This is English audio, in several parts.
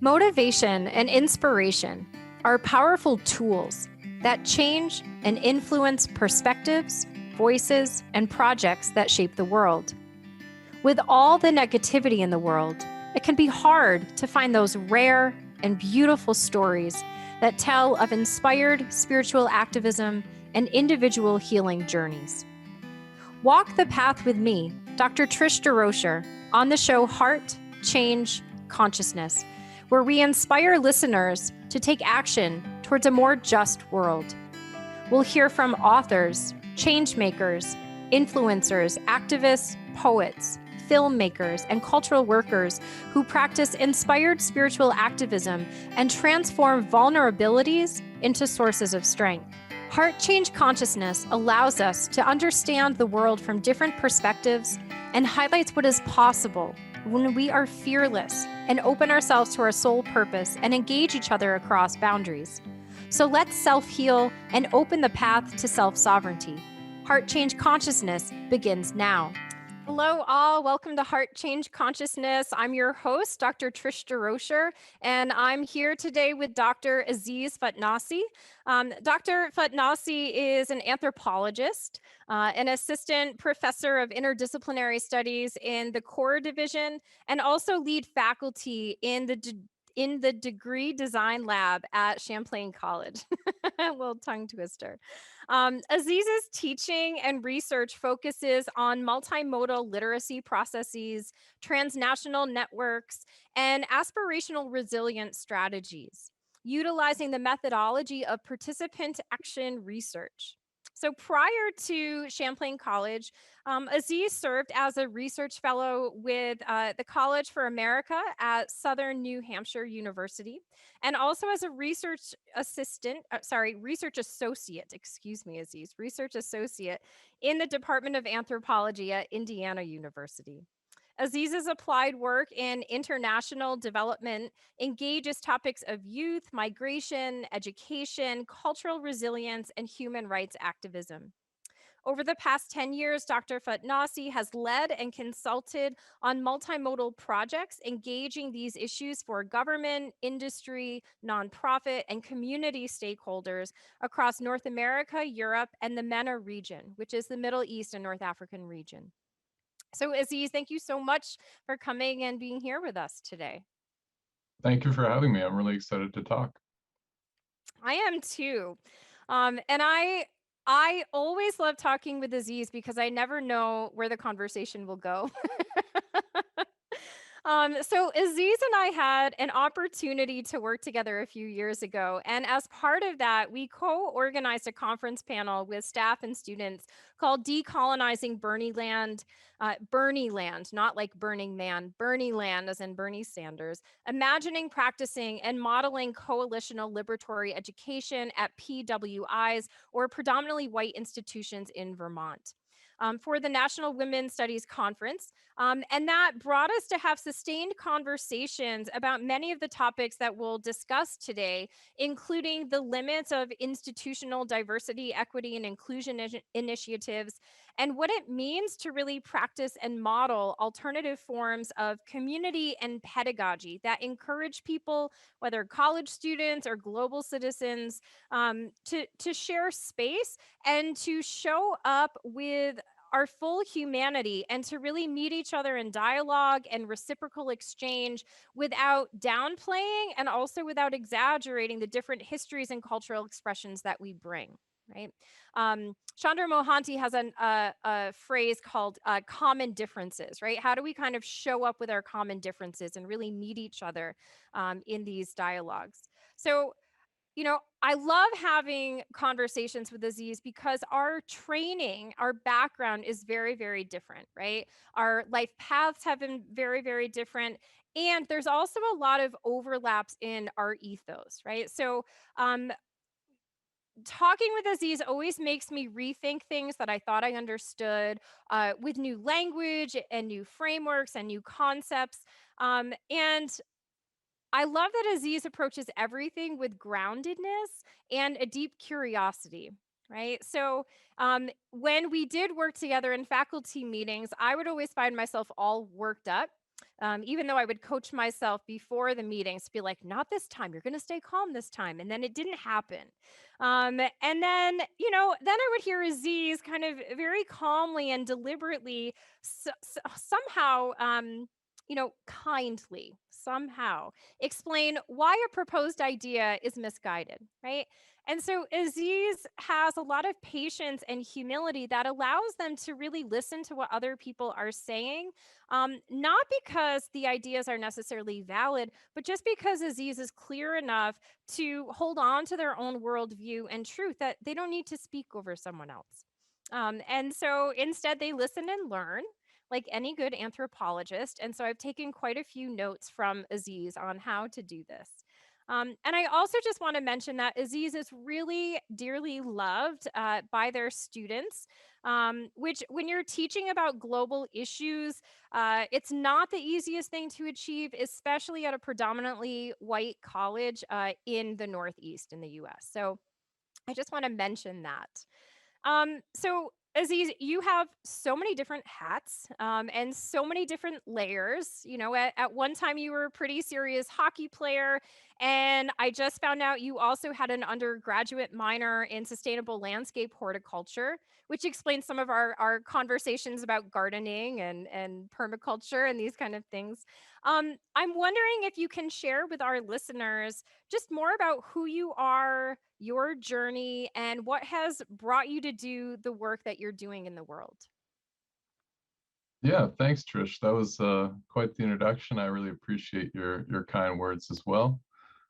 Motivation and inspiration are powerful tools that change and influence perspectives, voices, and projects that shape the world. With all the negativity in the world, it can be hard to find those rare and beautiful stories that tell of inspired spiritual activism and individual healing journeys. Walk the path with me, Dr. Trish DeRocher, on the show Heart.Change.Consciousness, where we inspire listeners to take action towards a more just world. We'll hear from authors, change makers, influencers, activists, poets, filmmakers, and cultural workers who practice inspired spiritual activism and transform vulnerabilities into sources of strength. Heart.Change.Consciousness allows us to understand the world from different perspectives and highlights what is possible when we are fearless and open ourselves to our soul purpose and engage each other across boundaries. So let's self-heal and open the path to self-sovereignty. Heart.Change.Consciousness begins now. Hello, all. Welcome to Heart.Change.Consciousness. I'm your host, Dr. Trish DeRocher, and I'm here today with Dr. Aziz Fatnassi. Dr. Fatnassi is an anthropologist, an assistant professor of interdisciplinary studies in the core division, and also lead faculty in the degree design lab at Champlain College. A little tongue twister. Aziz's teaching and research focuses on multimodal literacy processes, transnational networks, and aspirational resilience strategies, utilizing the methodology of participant action research. So prior to Champlain College, Aziz served as a research fellow with the College for America at Southern New Hampshire University, and also as a research associate, research associate in the Department of Anthropology at Indiana University. Aziz's applied work in international development engages topics of youth, migration, education, cultural resilience, and human rights activism. Over the past 10 years, Dr. Fatnassi has led and consulted on multimodal projects engaging these issues for government, industry, nonprofit, and community stakeholders across North America, Europe, and the MENA region, which is the Middle East and North African region. So Aziz, thank you so much for coming and being here with us today. Thank you for having me. I'm really excited to talk. I am too. And I always love talking with Aziz because I never know where the conversation will go. So Aziz and I had an opportunity to work together a few years ago. And as part of that, we co-organized a conference panel with staff and students called Decolonizing Bernieland, Bernieland, not like Burning Man, Bernieland as in Bernie Sanders, imagining, practicing, and modeling coalitional liberatory education at PWIs, or predominantly white institutions in Vermont. For the National Women's Studies Conference. And that brought us to have sustained conversations about many of the topics that we'll discuss today, including the limits of institutional diversity, equity, and inclusion initiatives, and what it means to really practice and model alternative forms of community and pedagogy that encourage people, whether college students or global citizens, to share space and to show up with our full humanity and to really meet each other in dialogue and reciprocal exchange without downplaying and also without exaggerating the different histories and cultural expressions that we bring, right? Chandra Mohanty has a phrase called common differences, right? How do we kind of show up with our common differences and really meet each other in these dialogues? So, you know, I love having conversations with Aziz because our training, our background is very, very different, right? Our life paths have been very, very different. And there's also a lot of overlaps in our ethos, right? So talking with Aziz always makes me rethink things that I thought I understood with new language and new frameworks and new concepts. And I love that Aziz approaches everything with groundedness and a deep curiosity, right? So when we did work together in faculty meetings, I would always find myself all worked up. Even though I would coach myself before the meetings to be like, not this time, you're going to stay calm this time. And then it didn't happen. And then, then I would hear Aziz kind of very calmly and deliberately, somehow, kindly, somehow explain why a proposed idea is misguided, right? And so Aziz has a lot of patience and humility that allows them to really listen to what other people are saying, not because the ideas are necessarily valid, but just because Aziz is clear enough to hold on to their own worldview and truth that they don't need to speak over someone else. And so instead, they listen and learn like any good anthropologist. And so I've taken quite a few notes from Aziz on how to do this. And I also just want to mention that Aziz is really dearly loved by their students, which, when you're teaching about global issues, it's not the easiest thing to achieve, especially at a predominantly white college in the Northeast in the US. So I just want to mention that. So Aziz, you have so many different hats and so many different layers. At one time you were a pretty serious hockey player, and I just found out you also had an undergraduate minor in sustainable landscape horticulture, which explains some of our conversations about gardening and permaculture and these kind of things. I'm wondering if you can share with our listeners just more about who you are, your journey, and what has brought you to do the work that you're doing in the world. Yeah, thanks, Trish. That was quite the introduction. I really appreciate your kind words as well.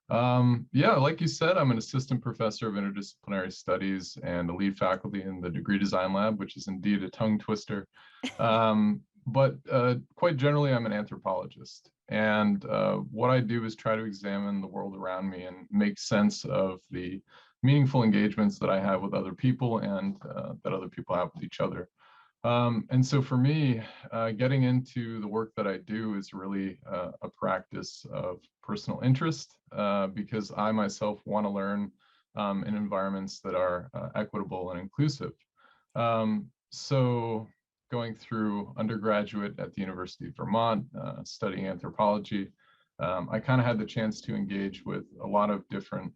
Yeah, like you said, I'm an assistant professor of interdisciplinary studies and a lead faculty in the degree design lab, which is indeed a tongue twister. But quite generally, I'm an anthropologist. And what I do is try to examine the world around me and make sense of the meaningful engagements that I have with other people and that other people have with each other. And so for me, getting into the work that I do is really a practice of personal interest because I myself want to learn in environments that are equitable and inclusive. So going through undergraduate at the University of Vermont, studying anthropology, I kind of had the chance to engage with a lot of different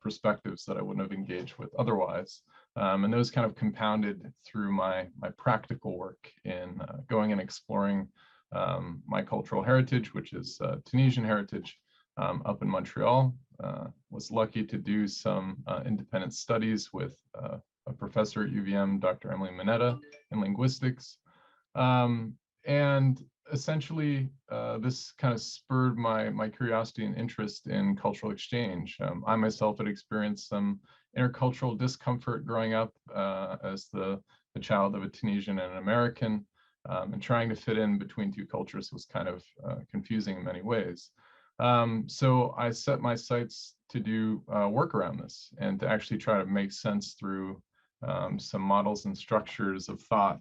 perspectives that I wouldn't have engaged with otherwise. And those kind of compounded through my practical work in going and exploring my cultural heritage, which is Tunisian heritage, up in Montreal. Was lucky to do some independent studies with a professor at UVM, Dr. Emily Mineta, in linguistics. And essentially, this kind of spurred my curiosity and interest in cultural exchange. I myself had experienced some intercultural discomfort growing up as the child of a Tunisian and an American, and trying to fit in between two cultures was kind of confusing in many ways. So I set my sights to do work around this and to actually try to make sense through some models and structures of thought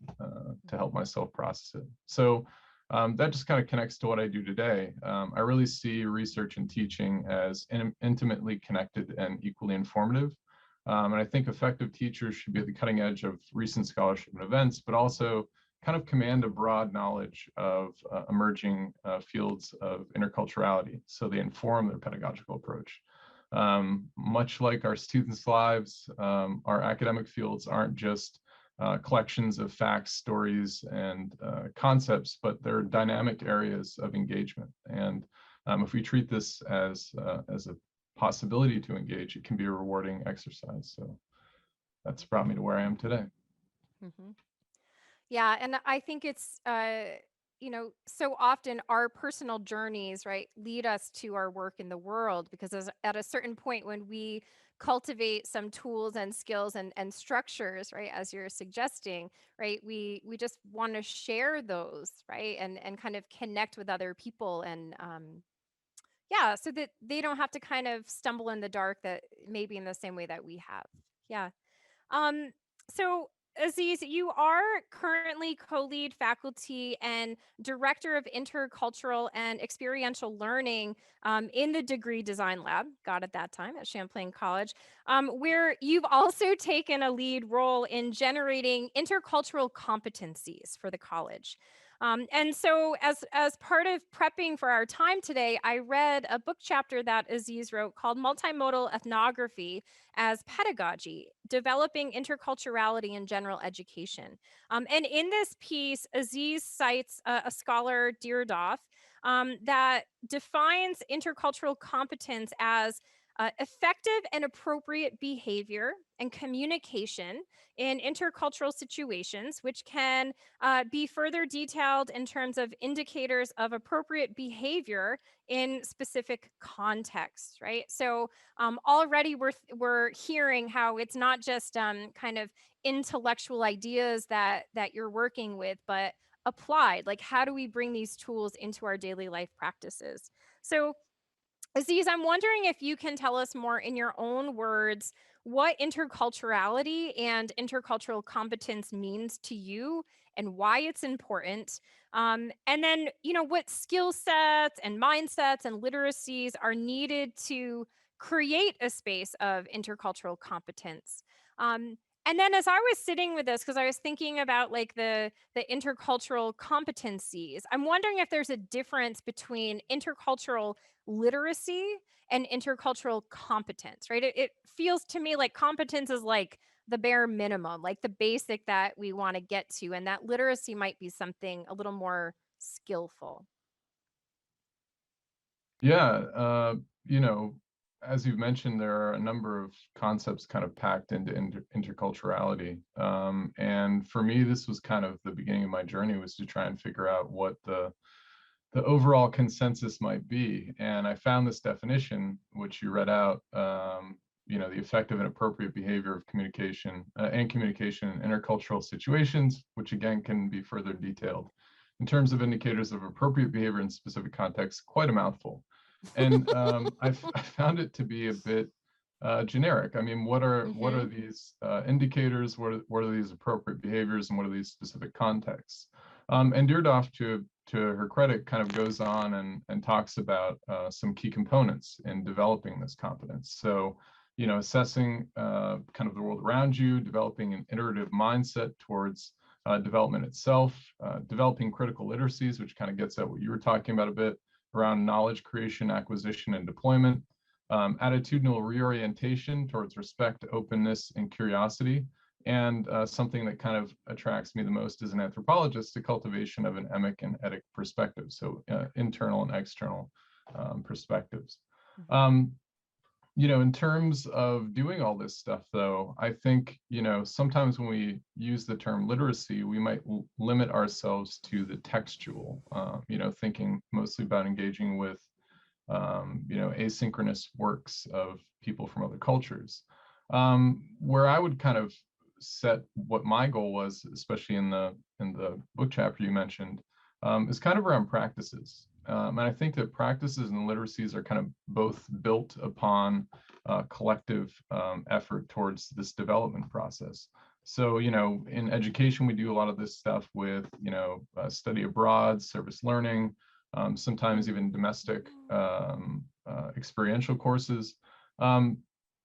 to help myself process it. So that just kind of connects to what I do today. I really see research and teaching as intimately connected and equally informative. And I think effective teachers should be at the cutting edge of recent scholarship and events, but also kind of command a broad knowledge of emerging fields of interculturality, so they inform their pedagogical approach. Much like our students' lives, our academic fields aren't just collections of facts, stories, and concepts, but they're dynamic areas of engagement. And if we treat this as a possibility to engage, it can be a rewarding exercise. So that's brought me to where I am today. Mhm. Yeah, and I think it's so often our personal journeys, right, lead us to our work in the world, because at a certain point when we cultivate some tools and skills and structures, right, as you're suggesting, right, we just want to share those, right, and kind of connect with other people, and yeah, so that they don't have to kind of stumble in the dark, that maybe in the same way that we have. Yeah. Um, so Aziz, you are currently co-lead faculty and director of intercultural and experiential learning in the degree design lab, got at that time at Champlain College, where you've also taken a lead role in generating intercultural competencies for the college. And so as part of prepping for our time today, I read a book chapter that Aziz wrote called Multimodal Ethnography as Pedagogy, Developing Interculturality in General Education. And in this piece, Aziz cites a scholar, Deardoff, that defines intercultural competence as effective and appropriate behavior and communication in intercultural situations, which can be further detailed in terms of indicators of appropriate behavior in specific contexts, right? So already we're hearing how it's not just kind of intellectual ideas that you're working with, but applied. Like, how do we bring these tools into our daily life practices? So Aziz, I'm wondering if you can tell us more in your own words what interculturality and intercultural competence means to you and why it's important. And then, what skill sets and mindsets and literacies are needed to create a space of intercultural competence. And then as I was sitting with this, because I was thinking about like the intercultural competencies, I'm wondering if there's a difference between intercultural literacy and intercultural competence, right? It feels to me like competence is like the bare minimum, like the basic that we want to get to, and that literacy might be something a little more skillful. Yeah, as you've mentioned, there are a number of concepts kind of packed into interculturality. And for me, this was kind of the beginning of my journey, was to try and figure out what the overall consensus might be. And I found this definition, which you read out, the effective and appropriate behavior of communication and communication in intercultural situations, which again can be further detailed. In terms of indicators of appropriate behavior in specific contexts, quite a mouthful. And I found it to be a bit generic. I mean, what are these indicators? What are these appropriate behaviors, and what are these specific contexts? And Deardoff, to her credit, kind of goes on and talks about some key components in developing this competence. So, assessing kind of the world around you, developing an iterative mindset towards development itself, developing critical literacies, which kind of gets at what you were talking about a bit around knowledge creation, acquisition, and deployment, attitudinal reorientation towards respect, openness, and curiosity, and something that kind of attracts me the most as an anthropologist, the cultivation of an emic and etic perspective, so internal and external perspectives. In terms of doing all this stuff, though, I think, sometimes when we use the term literacy, we might limit ourselves to the textual, thinking mostly about engaging with, asynchronous works of people from other cultures. Where I would kind of set what my goal was, especially in the book chapter you mentioned, is kind of around practices. And I think that practices and literacies are kind of both built upon collective effort towards this development process. So, in education, we do a lot of this stuff with, study abroad, service learning, sometimes even domestic experiential courses.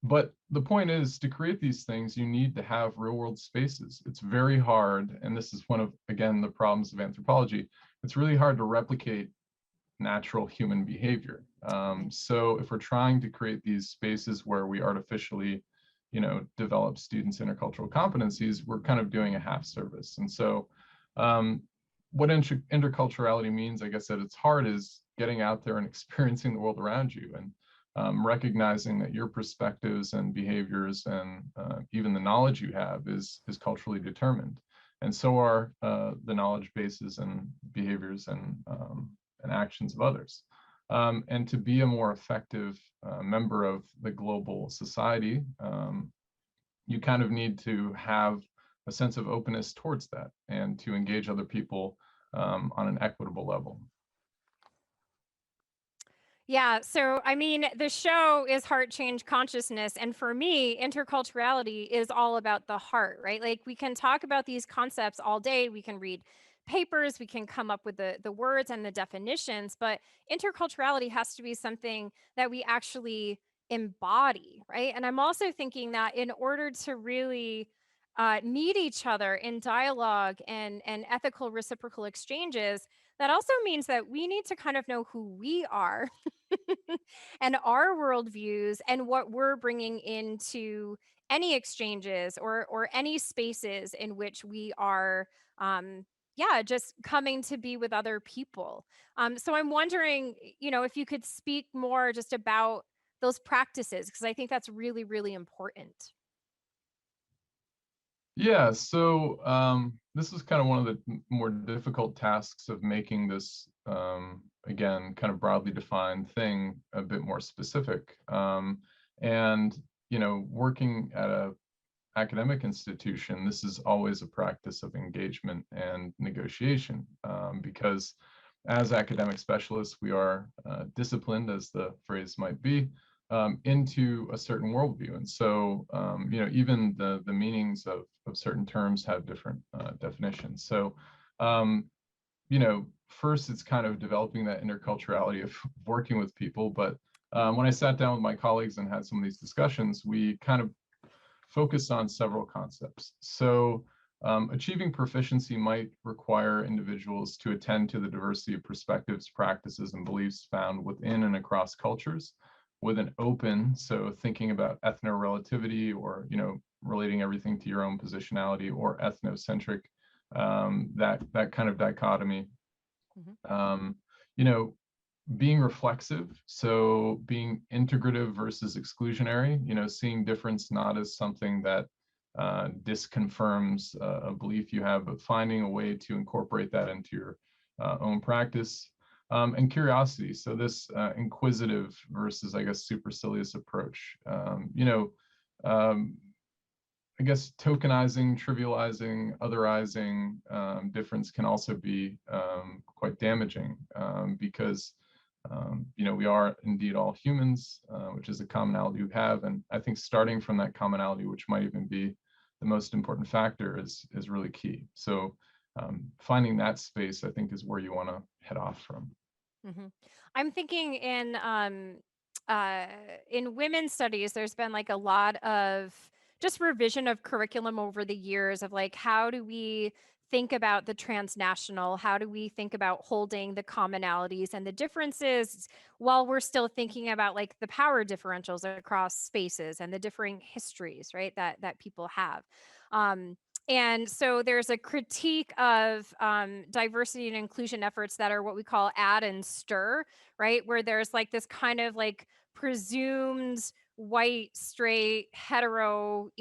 But the point is, to create these things, you need to have real world spaces. It's very hard, and this is one of, again, the problems of anthropology. It's really hard to replicate natural human behavior. So if we're trying to create these spaces where we artificially, develop students' intercultural competencies, we're kind of doing a half service. And so what interculturality means, I guess, at its heart, is getting out there and experiencing the world around you, and recognizing that your perspectives and behaviors and even the knowledge you have is culturally determined. And so are the knowledge bases and behaviors and actions of others. And to be a more effective member of the global society, you kind of need to have a sense of openness towards that, and to engage other people on an equitable level. Yeah. So, I mean, the show is Heart.Change.Consciousness. And for me, interculturality is all about the heart, right? Like, we can talk about these concepts all day. We can read papers, we can come up with the words and the definitions, but interculturality has to be something that we actually embody, right? And I'm also thinking that in order to really meet each other in dialogue and ethical reciprocal exchanges, that also means that we need to kind of know who we are and our worldviews and what we're bringing into any exchanges or any spaces in which we are yeah, just coming to be with other people. So I'm wondering, if you could speak more just about those practices, because I think that's really, really important. Yeah, so this is kind of one of the more difficult tasks of making this, again, kind of broadly defined thing a bit more specific. And, working at a academic institution, this is always a practice of engagement and negotiation, because as academic specialists, we are disciplined, as the phrase might be, into a certain worldview. And so, even the meanings of certain terms have different definitions. So, first it's kind of developing that interculturality of working with people. But when I sat down with my colleagues and had some of these discussions, we kind of focused on several concepts. So achieving proficiency might require individuals to attend to the diversity of perspectives, practices, and beliefs found within and across cultures with an open, so thinking about ethno-relativity or, relating everything to your own positionality, or ethnocentric, that kind of dichotomy. Mhm. Um, you know, being reflexive, so being integrative versus exclusionary, seeing difference not as something that disconfirms a belief you have, but finding a way to incorporate that into your own practice. And curiosity, so this inquisitive versus, I guess, supercilious approach. Um, I guess tokenizing, trivializing, otherizing difference can also be quite damaging, because we are indeed all humans, which is a commonality we have. And I think starting from that commonality, which might even be the most important factor, is really key. So finding that space, I think, is where you want to head off from. I'm thinking uh, in women's studies, there's been like a lot of just revision of curriculum over the years of like, how do we think about the transnational? How do we think about holding the commonalities and the differences while we're still thinking about like the power differentials across spaces and the differing histories, right? That people have. Um, and so there's a critique of diversity and inclusion efforts that are what we call add and stir, right? Where there's like this kind of like presumed white, straight, hetero,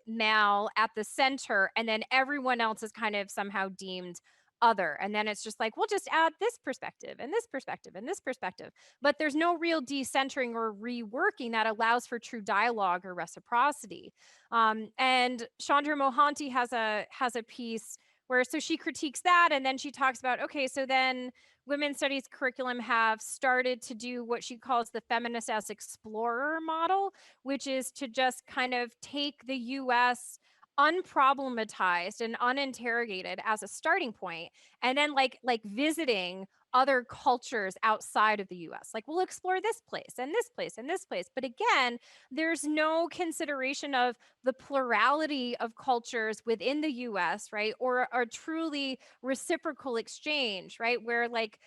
male at the center. And then everyone else is kind of somehow deemed other. And then it's just like, we'll just add this perspective and this perspective and this perspective. But there's no real decentering or reworking that allows for true dialogue or reciprocity. And Chandra Mohanty has a piece where so she critiques that, and then she talks about, okay, so then women's studies curriculum have started to do what she calls the feminist as explorer model, which is to just kind of take the US unproblematized and uninterrogated as a starting point, and then like visiting other cultures outside of the US. Like, we'll explore this place and this place and this place. But again, there's no consideration of the plurality of cultures within the US, right? Or a truly reciprocal exchange, right? Where like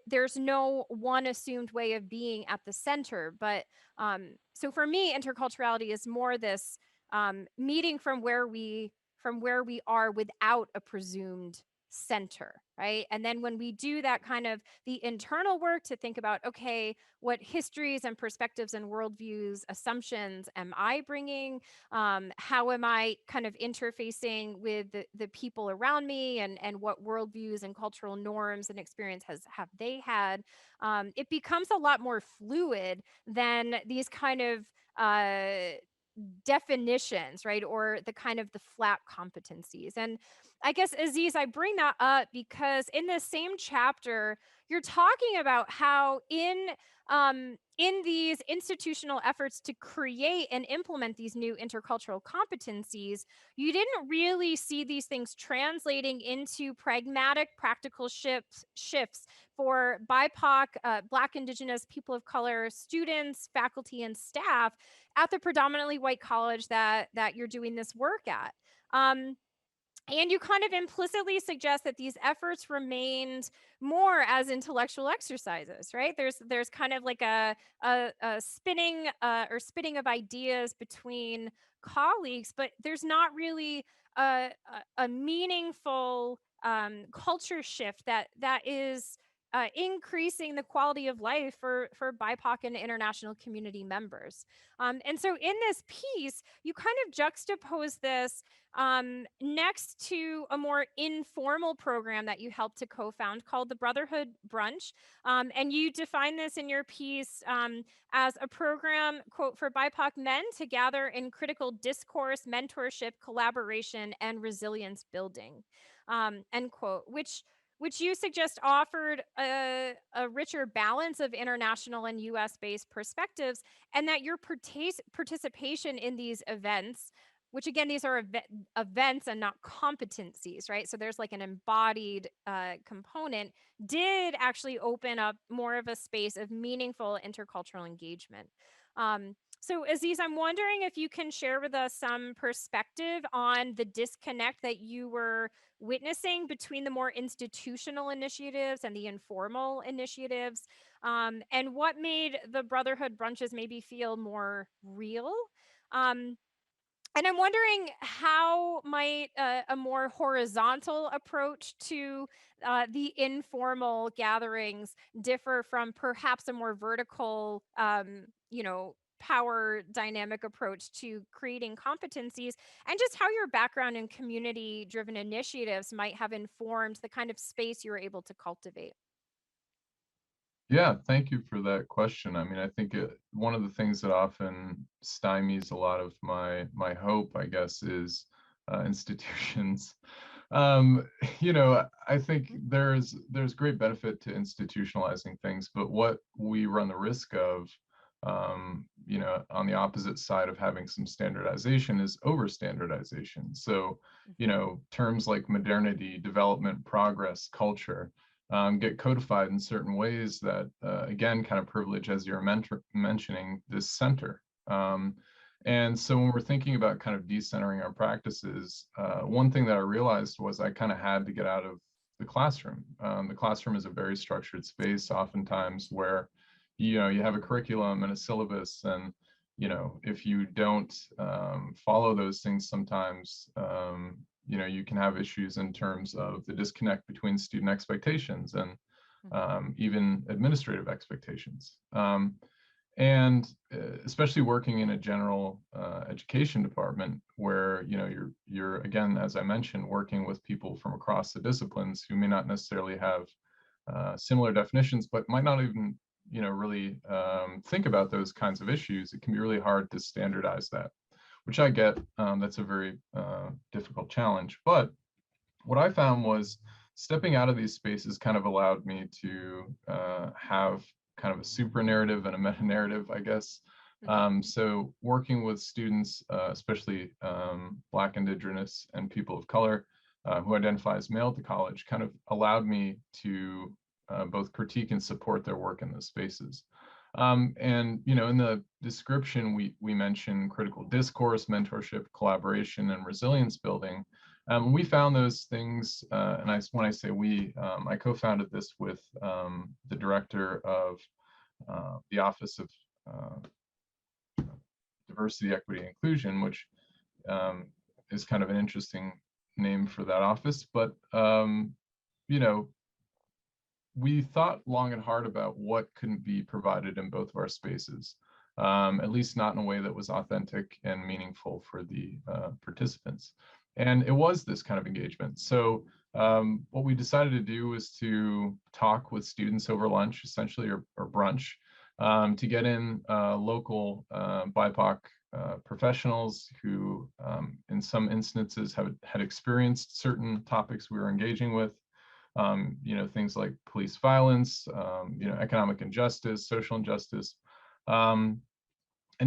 there's no one assumed way of being at the center. But so for me, interculturality is more this meeting from where we are without a presumed center, right? And then when we do that kind of the internal work to think about, okay, what histories and perspectives and worldviews, assumptions am I bringing? How am I kind of interfacing with the people around me, and what worldviews and cultural norms and experience have they had? It becomes a lot more fluid than these kind of definitions, right? Or the kind of the flat competencies. And I guess, Aziz, I bring that up because in the same chapter, you're talking about how in these institutional efforts to create and implement these new intercultural competencies, you didn't really see these things translating into pragmatic, practical shifts for BIPOC, Black, Indigenous, people of color, students, faculty, and staff at the predominantly white college that you're doing this work at. And you kind of implicitly suggest that these efforts remained more as intellectual exercises, right? There's kind of like a spinning or spitting of ideas between colleagues, but there's not really a meaningful culture shift that is increasing the quality of life for BIPOC and international community members. And so in this piece, you kind of juxtapose this next to a more informal program that you helped to co-found called the Brotherhood Brunch. And you define this in your piece as a program, quote, for BIPOC men to gather in critical discourse, mentorship, collaboration, and resilience building, end quote, which you suggest offered a richer balance of international and US-based perspectives, and that your participation in these events, which again, these are events and not competencies, right? So there's like an embodied component, did actually open up more of a space of meaningful intercultural engagement. So Aziz, I'm wondering if you can share with us some perspective on the disconnect that you were witnessing between the more institutional initiatives and the informal initiatives, and what made the Brotherhood brunches maybe feel more real. And I'm wondering how might a more horizontal approach to the informal gatherings differ from perhaps a more vertical, power dynamic approach to creating competencies, and just how your background in community-driven initiatives might have informed the kind of space you were able to cultivate. Yeah, thank you for that question. I mean, I think one of the things that often stymies a lot of my hope, I guess, is institutions. Um, I think there's great benefit to institutionalizing things, but what we run the risk of, on the opposite side of having some standardization is over standardization. So, terms like modernity, development, progress, culture, get codified in certain ways that, again, kind of privilege, as you're mentioning, this center. And so when we're thinking about kind of decentering our practices, one thing that I realized was I kind of had to get out of the classroom. The classroom is a very structured space, oftentimes, where you have a curriculum and a syllabus, and if you don't follow those things, sometimes you can have issues in terms of the disconnect between student expectations and even administrative expectations. And especially working in a general education department where you're again, as I mentioned, working with people from across the disciplines who may not necessarily have similar definitions, but might not even really think about those kinds of issues. It can be really hard to standardize that, which I get. That's a very difficult challenge. But what I found was stepping out of these spaces kind of allowed me to have kind of a super narrative and a meta narrative, I guess. So working with students, especially Black, Indigenous, and people of color who identify as male to college, kind of allowed me to both critique and support their work in those spaces. And in the description, we mentioned critical discourse, mentorship, collaboration, and resilience building. We found those things, and when I say we, I co-founded this with the director of the Office of Diversity, Equity, and Inclusion, which is kind of an interesting name for that office. But we thought long and hard about what couldn't be provided in both of our spaces, at least not in a way that was authentic and meaningful for the participants. And it was this kind of engagement. So what we decided to do was to talk with students over lunch, essentially, or brunch, to get in local BIPOC professionals who, in some instances, had experienced certain topics we were engaging with, things like police violence, economic injustice, social injustice, and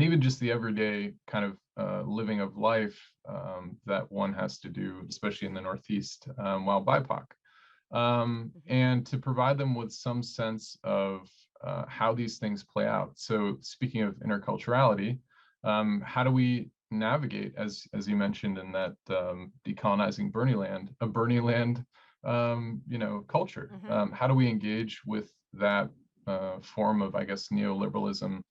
even just the everyday kind of living of life that one has to do, especially in the Northeast, while BIPOC. And to provide them with some sense of how these things play out. So speaking of interculturality, how do we navigate, as you mentioned in that decolonizing a Bernie land, culture? How do we engage with that form of, I guess, neoliberalism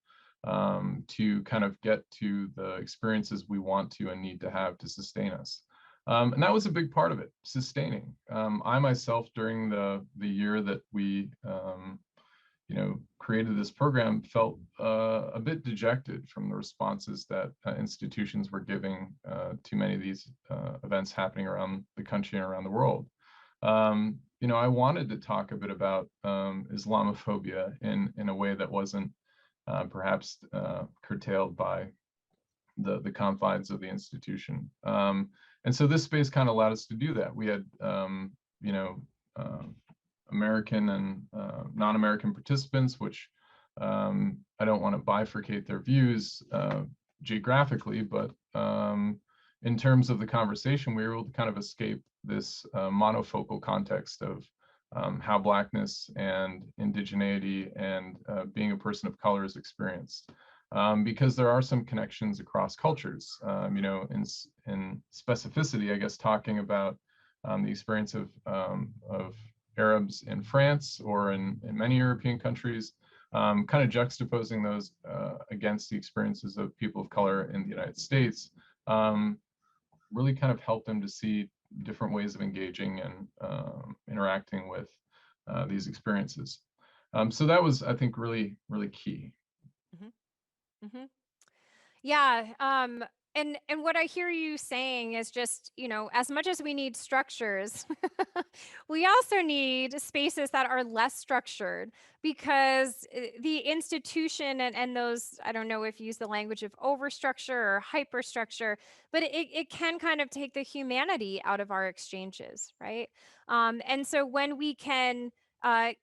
to kind of get to the experiences we want to and need to have to sustain us? And that was a big part of it, sustaining. I myself, during the year that we created this program, felt a bit dejected from the responses that institutions were giving to many of these events happening around the country and around the world. I wanted to talk a bit about Islamophobia in a way that wasn't perhaps curtailed by the confines of the institution. And so this space kind of allowed us to do that. We had, American and non-American participants, which I don't want to bifurcate their views geographically, but in terms of the conversation, we were able to kind of escape this monofocal context of how Blackness and indigeneity and being a person of color is experienced. Because there are some connections across cultures, in specificity, I guess, talking about the experience of Arabs in France or in many European countries, kind of juxtaposing those against the experiences of people of color in the United States, really kind of helped them to see different ways of engaging and interacting with these experiences. So that was, I think, really, really key. Mm-hmm. Yeah. And what I hear you saying is just, as much as we need structures, we also need spaces that are less structured, because the institution and those, I don't know if you use the language of overstructure or hyperstructure, but it can kind of take the humanity out of our exchanges, right? And so when we can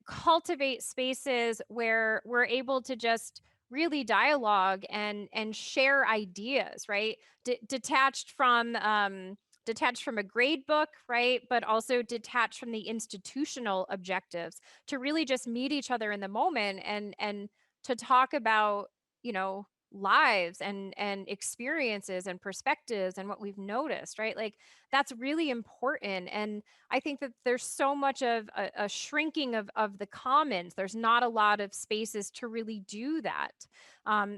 cultivate spaces where we're able to just really dialogue and share ideas, right? Detached from a grade book, right? But also detached from the institutional objectives, to really just meet each other in the moment and to talk about, lives and experiences and perspectives and what we've noticed, right? Like, that's really important. And I think that there's so much of a shrinking of the commons. There's not a lot of spaces to really do that.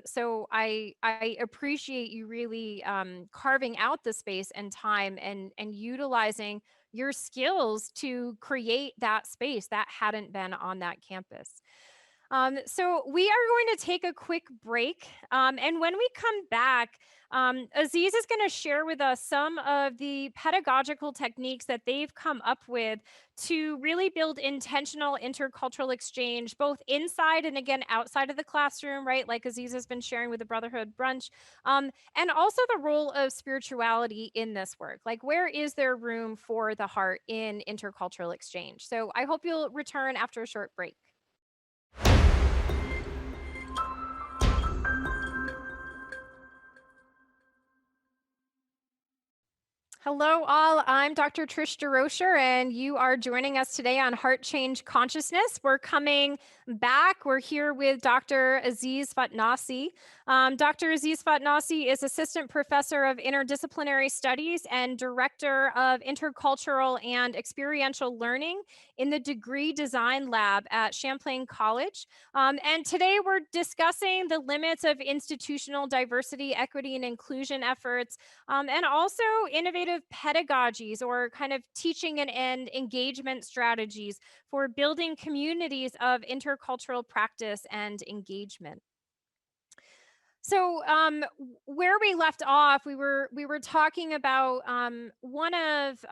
So I appreciate you really carving out the space and time and utilizing your skills to create that space that hadn't been on that campus. So we are going to take a quick break. And when we come back, Aziz is going to share with us some of the pedagogical techniques that they've come up with to really build intentional intercultural exchange, both inside and again outside of the classroom, right? Like Aziz has been sharing with the Brotherhood Brunch, and also the role of spirituality in this work. Like, where is there room for the heart in intercultural exchange? So I hope you'll return after a short break. Hello, all. I'm Dr. Trish DeRocher, and you are joining us today on Heart.Change.Consciousness. We're coming back. We're here with Dr. Aziz Fatnassi. Dr. Aziz Fatnassi is Assistant Professor of Interdisciplinary Studies and Director of Intercultural and Experiential Learning in the Degree Design Lab at Champlain College. And today we're discussing the limits of institutional diversity, equity, and inclusion efforts, and also innovative pedagogies, or kind of teaching and engagement strategies for building communities of intercultural practice and engagement. So where we left off, we were talking about one of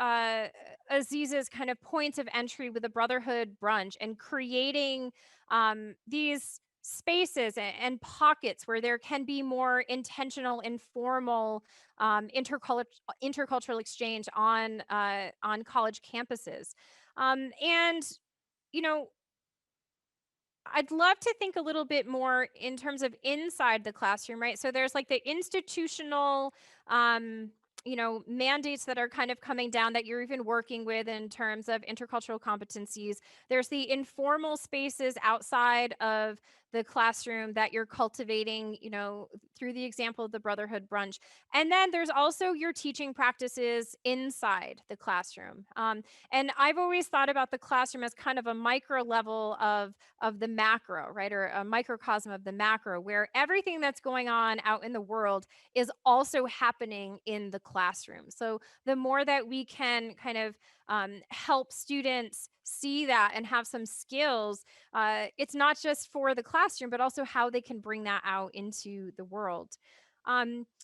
Aziz's kind of points of entry with the Brotherhood Brunch, and creating these spaces and pockets where there can be more intentional, informal intercultural exchange on college campuses. And, you know, I'd love to think a little bit more in terms of inside the classroom, right? So there's like the institutional, um, mandates that are kind of coming down that you're even working with in terms of intercultural competencies. There's the informal spaces outside of the classroom that you're cultivating, through the example of the Brotherhood Brunch. And then there's also your teaching practices inside the classroom. And I've always thought about the classroom as kind of a micro level of the macro, right? Or a microcosm of the macro, where everything that's going on out in the world is also happening in the classroom. So the more that we can kind of help students see that and have some skills, it's not just for the classroom, but also how they can bring that out into the world.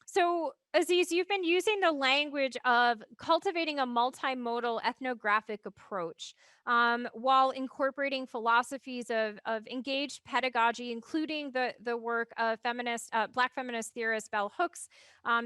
So, Aziz, you've been using the language of cultivating a multimodal ethnographic approach, while incorporating philosophies of engaged pedagogy, including the work of Black feminist theorist Bell Hooks,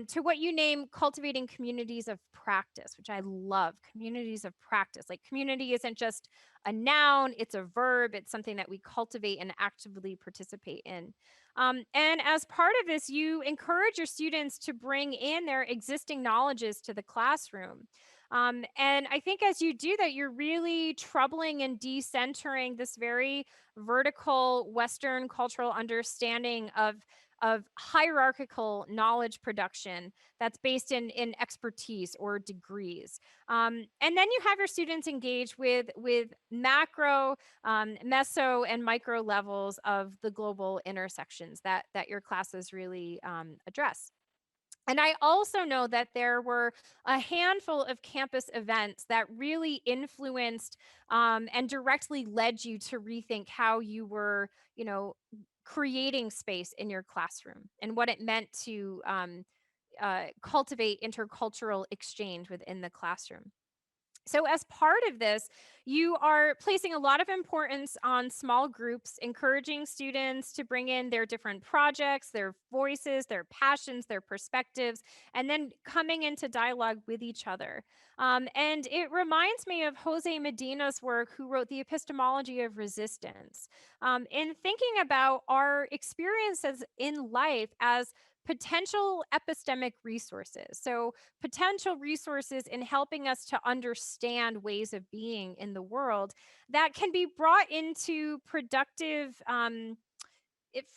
to what you name cultivating communities of practice, which I love. Communities of practice. Like, community isn't just a noun, it's a verb, it's something that we cultivate and actively participate in. And as part of this, you encourage your students to bring in their existing knowledges to the classroom. And I think as you do that, you're really troubling and decentering this very vertical Western cultural understanding of hierarchical knowledge production that's based in expertise or degrees. And then you have your students engage with macro, meso, and micro levels of the global intersections that your classes really address. And I also know that there were a handful of campus events that really influenced, and directly led you to rethink how you were, creating space in your classroom and what it meant to cultivate intercultural exchange within the classroom. So, as part of this, you are placing a lot of importance on small groups, encouraging students to bring in their different projects, their voices, their passions, their perspectives, and then coming into dialogue with each other. And it reminds me of Jose Medina's work, who wrote The Epistemology of Resistance, in thinking about our experiences in life as potential epistemic resources. So, potential resources in helping us to understand ways of being in the world that can be brought into productive,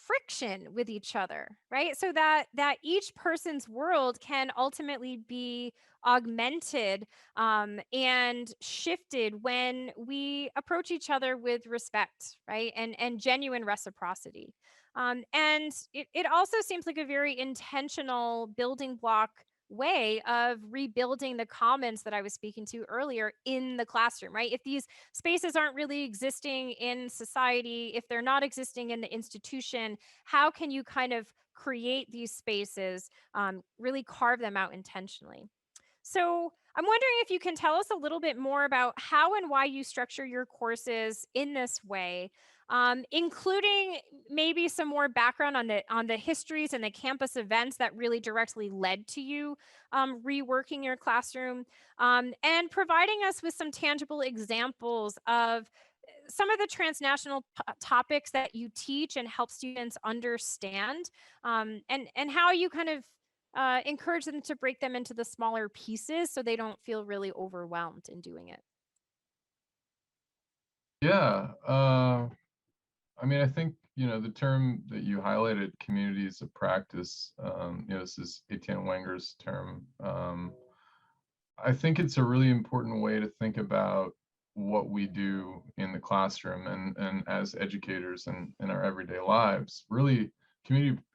friction with each other, right? So that each person's world can ultimately be augmented, and shifted when we approach each other with respect, right? And genuine reciprocity. And it also seems like a very intentional building block way of rebuilding the commons that I was speaking to earlier in the classroom, right? If these spaces aren't really existing in society, if they're not existing in the institution, how can you kind of create these spaces, really carve them out intentionally? So, I'm wondering if you can tell us a little bit more about how and why you structure your courses in this way, including maybe some more background on the histories and the campus events that really directly led to you reworking your classroom, and providing us with some tangible examples of some of the transnational topics that you teach and help students understand, and how you kind of encourage them to break them into the smaller pieces so they don't feel really overwhelmed in doing it. Yeah. I mean, I think, the term that you highlighted, communities of practice, this is Etienne Wenger's term. I think it's a really important way to think about what we do in the classroom and as educators and in our everyday lives. Really,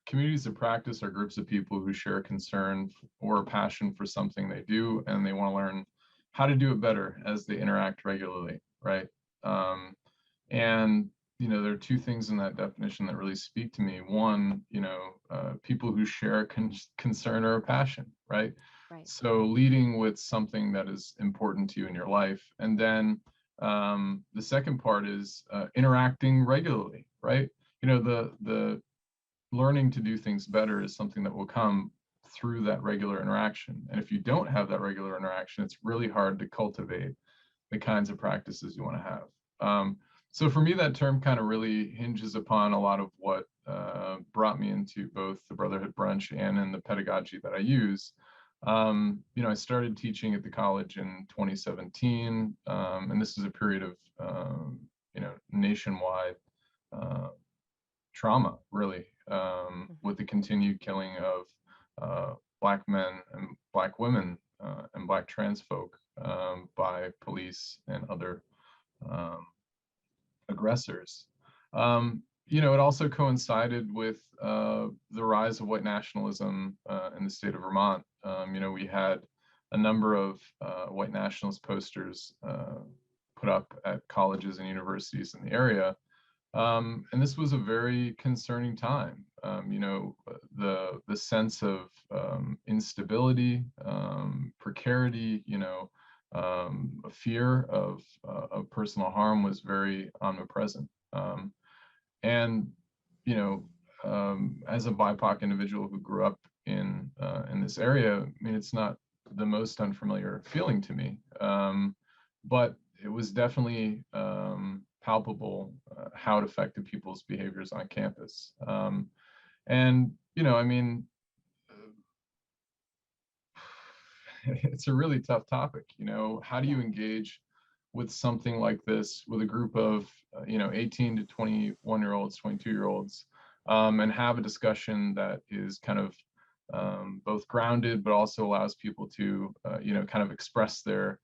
communities of practice are groups of people who share a concern or a passion for something they do, and they want to learn how to do it better as they interact regularly, right? And there are two things in that definition that really speak to me. One, people who share a concern or a passion, right? Right. So leading with something that is important to you in your life. And then the second part is interacting regularly, right? The learning to do things better is something that will come through that regular interaction. And if you don't have that regular interaction, it's really hard to cultivate the kinds of practices you want to have. So for me, that term kind of really hinges upon a lot of what brought me into both the Brotherhood Brunch and in the pedagogy that I use. I started teaching at the college in 2017, and this is a period of, nationwide trauma, really, with the continued killing of Black men and Black women and Black trans folk by police and other aggressors. It also coincided with the rise of white nationalism in the state of Vermont. We had a number of white nationalist posters put up at colleges and universities in the area. And this was a very concerning time. The sense of instability, precarity, a fear of personal harm was very omnipresent. And as a BIPOC individual who grew up in this area, I mean, it's not the most unfamiliar feeling to me, but it was definitely palpable how it affected people's behaviors on campus. It's a really tough topic. How do you engage with something like this with a group of 18 to 21-year-olds, 22-year-olds, and have a discussion that is kind of both grounded, but also allows people to kind of express their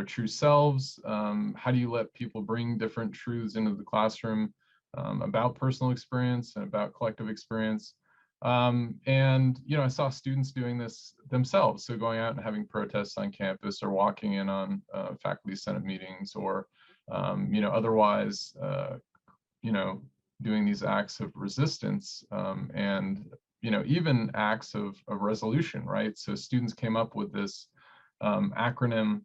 true selves. How do you let people bring different truths into the classroom about personal experience and about collective experience? I saw students doing this themselves. So going out and having protests on campus, or walking in on faculty senate meetings, or, otherwise, doing these acts of resistance, and, even acts of resolution, right? So students came up with this acronym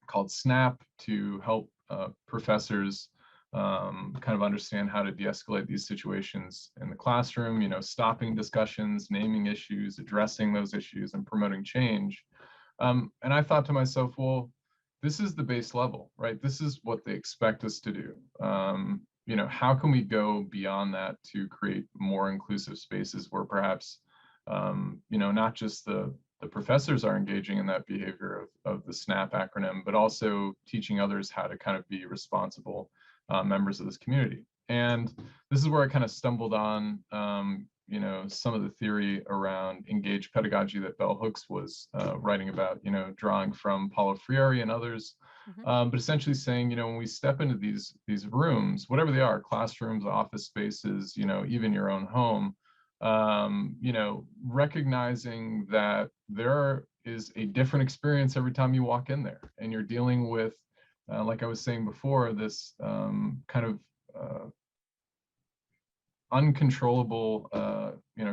called SNAP to help professors kind of understand how to de-escalate these situations in the classroom, stopping discussions, naming issues, addressing those issues, and promoting change. And I thought to myself, well, this is the base level, right? This is what they expect us to do. How can we go beyond that to create more inclusive spaces where perhaps, not just the professors are engaging in that behavior of the SNAP acronym, but also teaching others how to kind of be responsible members of this community. And this is where I kind of stumbled on, some of the theory around engaged pedagogy that Bell Hooks was writing about, drawing from Paulo Freire and others, but essentially saying, when we step into these rooms, whatever they are, classrooms, office spaces, even your own home, recognizing that there is a different experience every time you walk in there, and you're dealing with, like I was saying before, this kind of uncontrollable,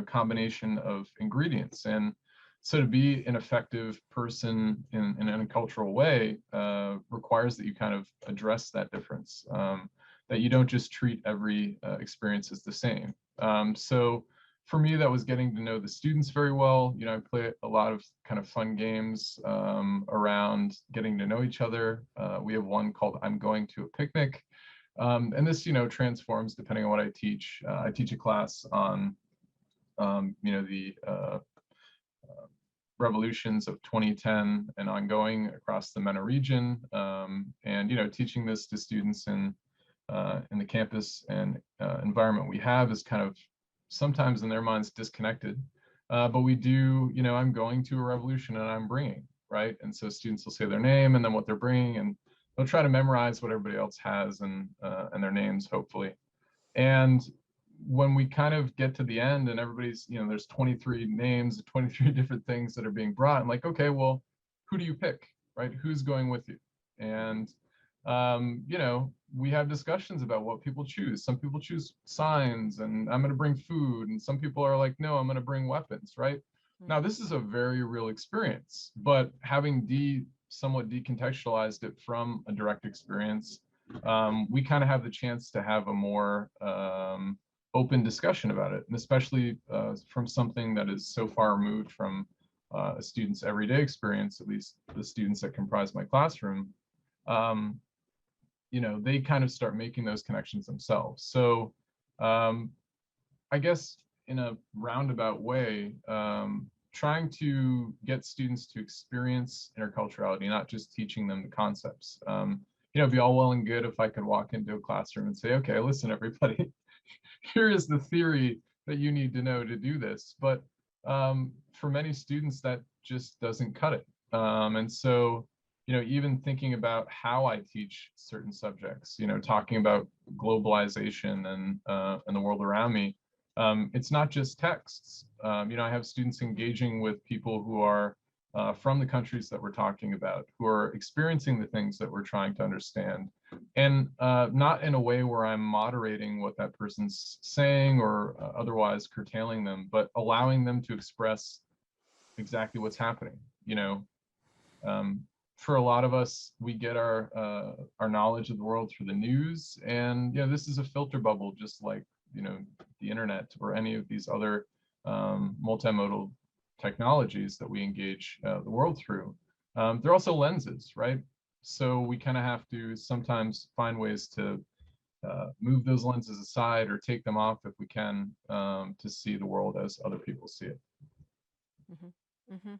combination of ingredients. And so to be an effective person in an intercultural way requires that you kind of address that difference, that you don't just treat every experience as the same. So for me, that was getting to know the students very well. I play a lot of kind of fun games around getting to know each other. We have one called I'm Going to a Picnic. And this, transforms depending on what I teach. I teach a class on, the revolutions of 2010 and ongoing across the MENA region. And, teaching this to students in the campus and environment we have is kind of sometimes in their minds disconnected, but we do, I'm going to a revolution and I'm bringing, right? And so students will say their name and then what they're bringing, and they'll try to memorize what everybody else has and their names, hopefully. And when we kind of get to the end and everybody's, there's 23 names, 23 different things that are being brought, I'm like, okay, well, who do you pick, right? Who's going with you? And we have discussions about what people choose. Some people choose signs and I'm going to bring food. And some people are like, no, I'm going to bring weapons, right? Now, this is a very real experience, but having somewhat decontextualized it from a direct experience, we kind of have the chance to have a more open discussion about it. And especially from something that is so far removed from a student's everyday experience, at least the students that comprise my classroom. they kind of start making those connections themselves. So I guess in a roundabout way, trying to get students to experience interculturality, not just teaching them the concepts. It'd be all well and good if I could walk into a classroom and say, okay, listen, everybody, here is the theory that you need to know to do this. But for many students, that just doesn't cut it. And so, even thinking about how I teach certain subjects, talking about globalization and the world around me, it's not just texts. I have students engaging with people who are from the countries that we're talking about, who are experiencing the things that we're trying to understand, and not in a way where I'm moderating what that person's saying or otherwise curtailing them, but allowing them to express exactly what's happening. For a lot of us, we get our knowledge of the world through the news, and this is a filter bubble, just like the internet or any of these other multimodal technologies that we engage the world through. They're also lenses, right? So we kind of have to sometimes find ways to move those lenses aside or take them off if we can, to see the world as other people see it. Mm-hmm. Mm-hmm.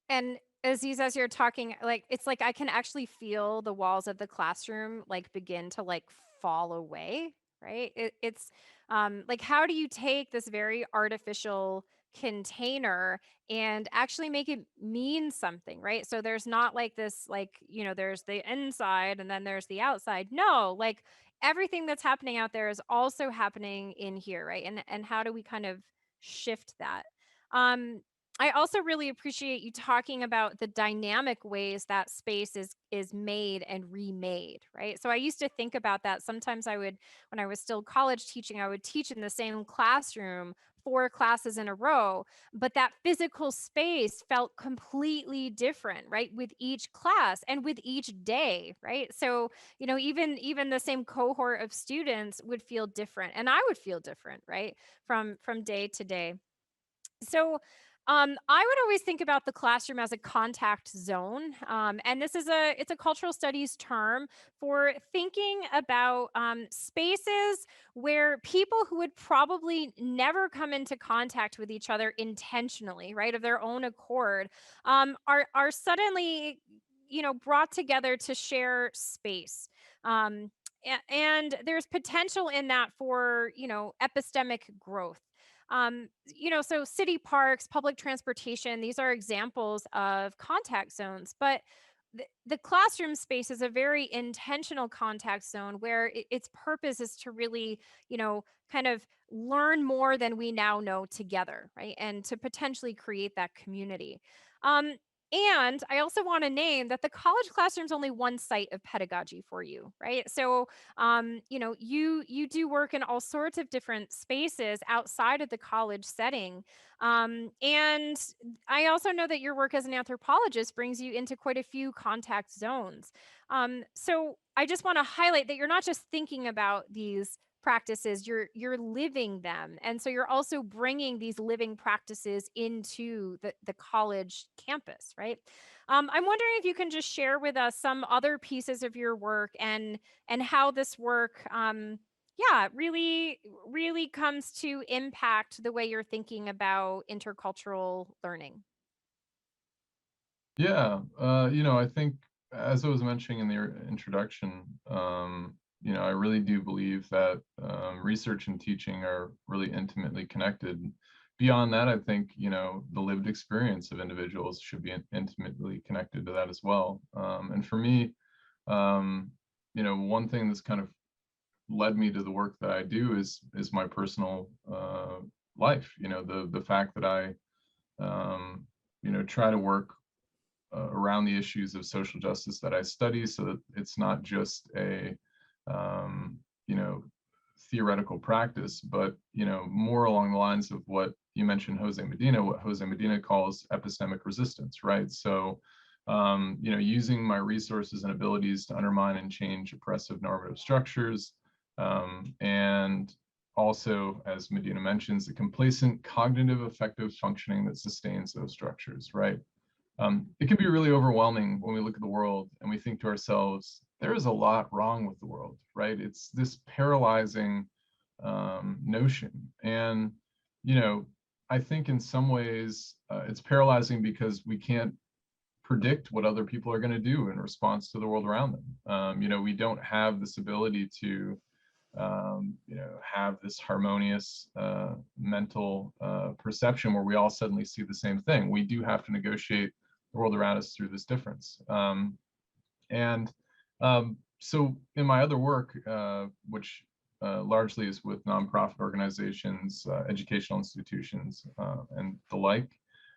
And Aziz, as you're talking, like it's like I can actually feel the walls of the classroom like begin to like fall away, right? It's like how do you take this very artificial container and actually make it mean something, right? So there's not like this, like, there's the inside and then there's the outside. No, like everything that's happening out there is also happening in here, right? And how do we kind of shift that? Um, I also really appreciate you talking about the dynamic ways that space is made and remade, right? So I used to think about that. Sometimes I would, when I was still college teaching, I would teach in the same classroom 4 classes in a row, but that physical space felt completely different, right? With each class and with each day, right? So, even the same cohort of students would feel different, and I would feel different, right? From day to day. So, I would always think about the classroom as a contact zone, and it's a cultural studies term for thinking about spaces where people who would probably never come into contact with each other intentionally, right, of their own accord, are suddenly, brought together to share space. And there's potential in that for epistemic growth. So city parks, public transportation, these are examples of contact zones, but the classroom space is a very intentional contact zone where its purpose is to really, kind of learn more than we now know together, right? And to potentially create that community. Um, and I also want to name that the college classroom is only one site of pedagogy for you, right? So you do work in all sorts of different spaces outside of the college setting, and I also know that your work as an anthropologist brings you into quite a few contact zones. So I just want to highlight that you're not just thinking about these practices, you're living them, and so you're also bringing these living practices into the college campus, right? I'm wondering if you can just share with us some other pieces of your work and how this work, really comes to impact the way you're thinking about intercultural learning. Yeah, I think, as I was mentioning in the introduction, I really do believe that research and teaching are really intimately connected. Beyond that, I think, the lived experience of individuals should be intimately connected to that as well. And for me, one thing that's kind of led me to the work that I do is my personal life. The fact that I try to work around the issues of social justice that I study, so that it's not just a theoretical practice, but more along the lines of what you mentioned, what Jose Medina calls epistemic resistance, right? So using my resources and abilities to undermine and change oppressive normative structures, and also, as Medina mentions, the complacent cognitive effective functioning that sustains those structures, right? It can be really overwhelming when we look at the world and we think to ourselves, there is a lot wrong with the world, right? It's this paralyzing notion. And, you know, I think in some ways it's paralyzing because we can't predict what other people are going to do in response to the world around them. You know, we don't have this ability to, you know, have this harmonious mental perception where we all suddenly see the same thing. We do have to negotiate the world around us through this difference. And so in my other work, which largely is with nonprofit organizations, educational institutions, and the like,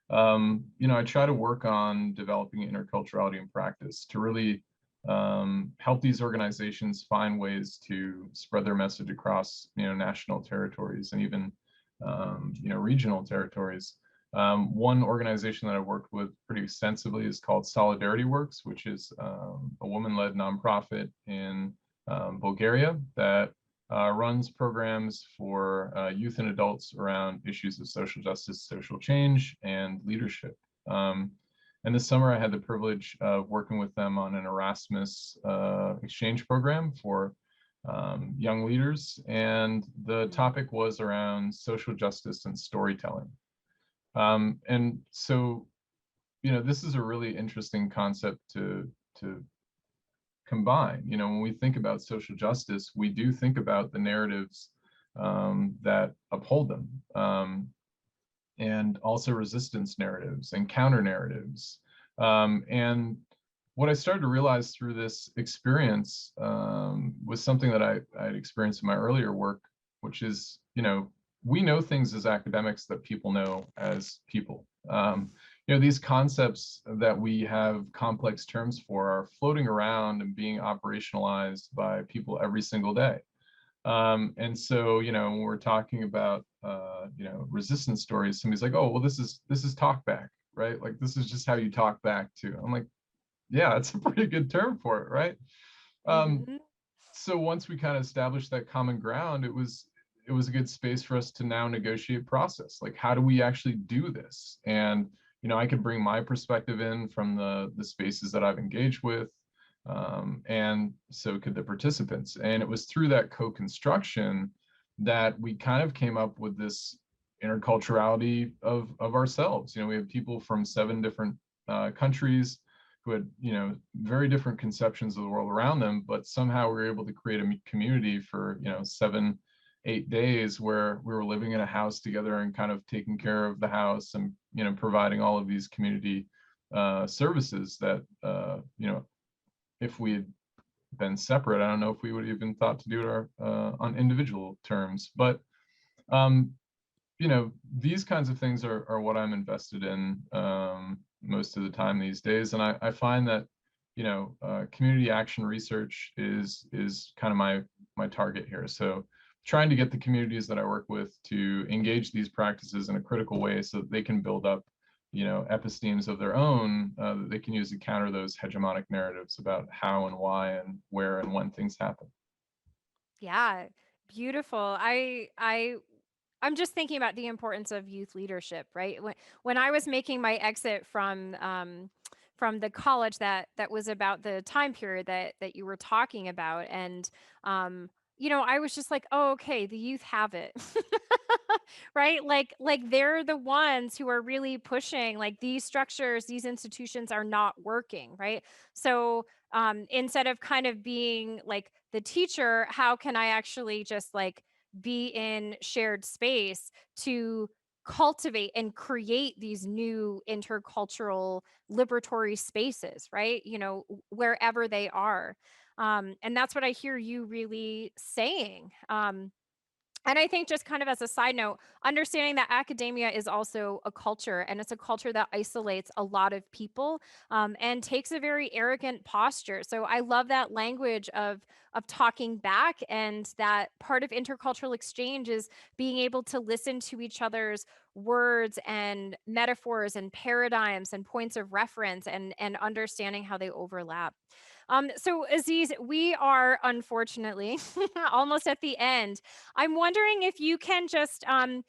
you know, I try to work on developing interculturality in practice to really help these organizations find ways to spread their message across, you know, national territories and even, you know, regional territories. One organization that I've worked with pretty extensively is called Solidarity Works, which is a woman-led nonprofit in Bulgaria that runs programs for youth and adults around issues of social justice, social change, and leadership. And this summer, I had the privilege of working with them on an Erasmus exchange program for young leaders. And the topic was around social justice and storytelling. And so, you know, this is a really interesting concept to combine. You know, when we think about social justice, we do think about the narratives that uphold them, and also resistance narratives and counter narratives. And what I started to realize through this experience was something that I had experienced in my earlier work, which is, you know, we know things as academics that people know as people. You know, these concepts that we have complex terms for are floating around and being operationalized by people every single day. And so, you know, when we're talking about, you know, resistance stories, somebody's like, oh, well, this is talkback, right? Like, this is just how you talk back to. I'm like, yeah, it's a pretty good term for it, right? Mhm. So once we kind of established that common ground, it was a good space for us to now negotiate process. Like, how do we actually do this? And, you know, I could bring my perspective in from the spaces that I've engaged with, and so could the participants. And it was through that co-construction that we kind of came up with this interculturality of ourselves. You know, we have people from 7 different countries who had, you know, very different conceptions of the world around them, but somehow we were able to create a community for, you know, 7, 8 days where we were living in a house together and kind of taking care of the house and, you know, providing all of these community services that, you know, if we had been separate, I don't know if we would have even thought to do it on individual terms. But you know, these kinds of things are what I'm invested in most of the time these days. And I find that, you know, community action research is kind of my target here. So trying to get the communities that I work with to engage these practices in a critical way so that they can build up, you know, epistemes of their own that they can use to counter those hegemonic narratives about how and why and where and when things happen. Yeah, beautiful. I'm just thinking about the importance of youth leadership, right? When I was making my exit from the college that was about the time period that you were talking about, and you know, I was just like, oh, okay, the youth have it. Right? Like they're the ones who are really pushing like these structures, these institutions are not working, right? So instead of kind of being like the teacher, how can I actually just like be in shared space to cultivate and create these new intercultural liberatory spaces, right? You know, wherever they are. And that's what I hear you really saying. And I think just kind of as a side note, understanding that academia is also a culture, and it's a culture that isolates a lot of people, and takes a very arrogant posture. So I love that language of talking back, and that part of intercultural exchange is being able to listen to each other's words and metaphors and paradigms and points of reference, and understanding how they overlap. So Aziz, we are unfortunately almost at the end. I'm wondering if you can just, kind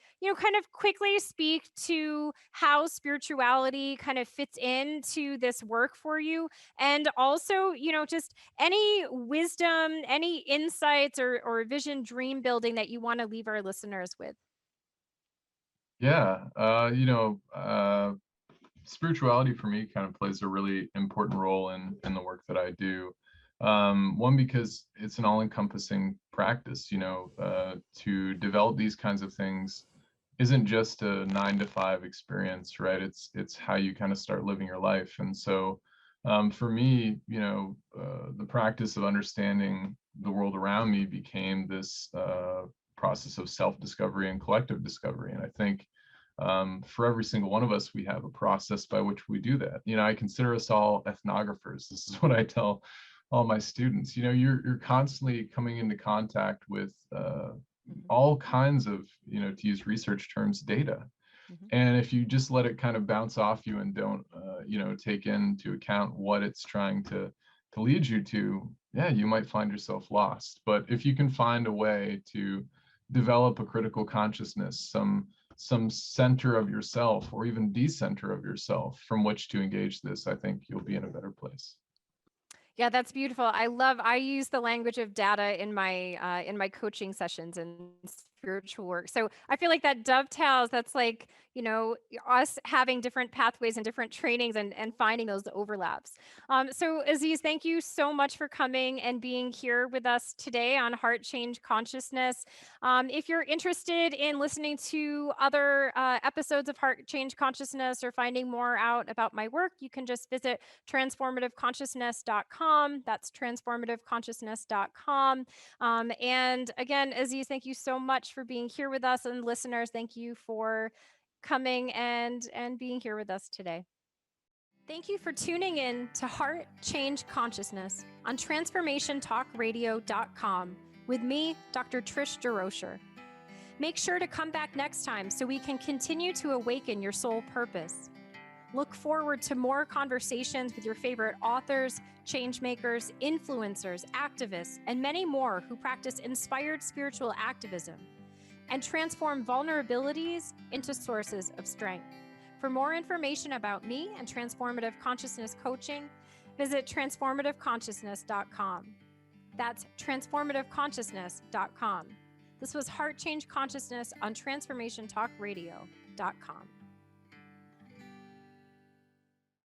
of quickly speak to how spirituality kind of fits into this work for you. And also, just any wisdom, any insights or vision dream building that you want to leave our listeners with. Yeah, spirituality for me kind of plays a really important role in the work that I do. One, because it's an all-encompassing practice. To develop these kinds of things isn't just a 9 to 5 experience, right? It's how you kind of start living your life. And so, for me, the practice of understanding the world around me became this process of self-discovery and collective discovery. And I think for every single one of us, we have a process by which we do that. I consider us all ethnographers. This is what I tell all my students. You're constantly coming into contact with all kinds of, to use research terms, data. And if you just let it kind of bounce off you and don't, take into account what it's trying to lead you to, yeah, you might find yourself lost. But if you can find a way to develop a critical consciousness, some center of yourself, or even decenter of yourself from which to engage this, I think you'll be in a better place. Yeah, that's beautiful. I use the language of data in my coaching sessions and spiritual work. So I feel like that dovetails. That's like, us having different pathways and different trainings and finding those overlaps. So Aziz, thank you so much for coming and being here with us today on Heart.Change.Consciousness. If you're interested in listening to other episodes of Heart.Change.Consciousness or finding more out about my work, you can just visit transformativeconsciousness.com. That's transformativeconsciousness.com. And again, Aziz, thank you so much for being here with us, and listeners, thank you for coming and being here with us today. Thank you for tuning in to Heart Change Consciousness on transformationtalkradio.com with me, Dr. Trish DeRocher. Make sure to come back next time so we can continue to awaken your soul purpose. Look forward to more conversations with your favorite authors, changemakers, influencers, activists, and many more who practice inspired spiritual activism and transform vulnerabilities into sources of strength. For more information about me and transformative consciousness coaching, visit transformativeconsciousness.com. That's transformativeconsciousness.com. This was Heart Change Consciousness on transformationtalkradio.com.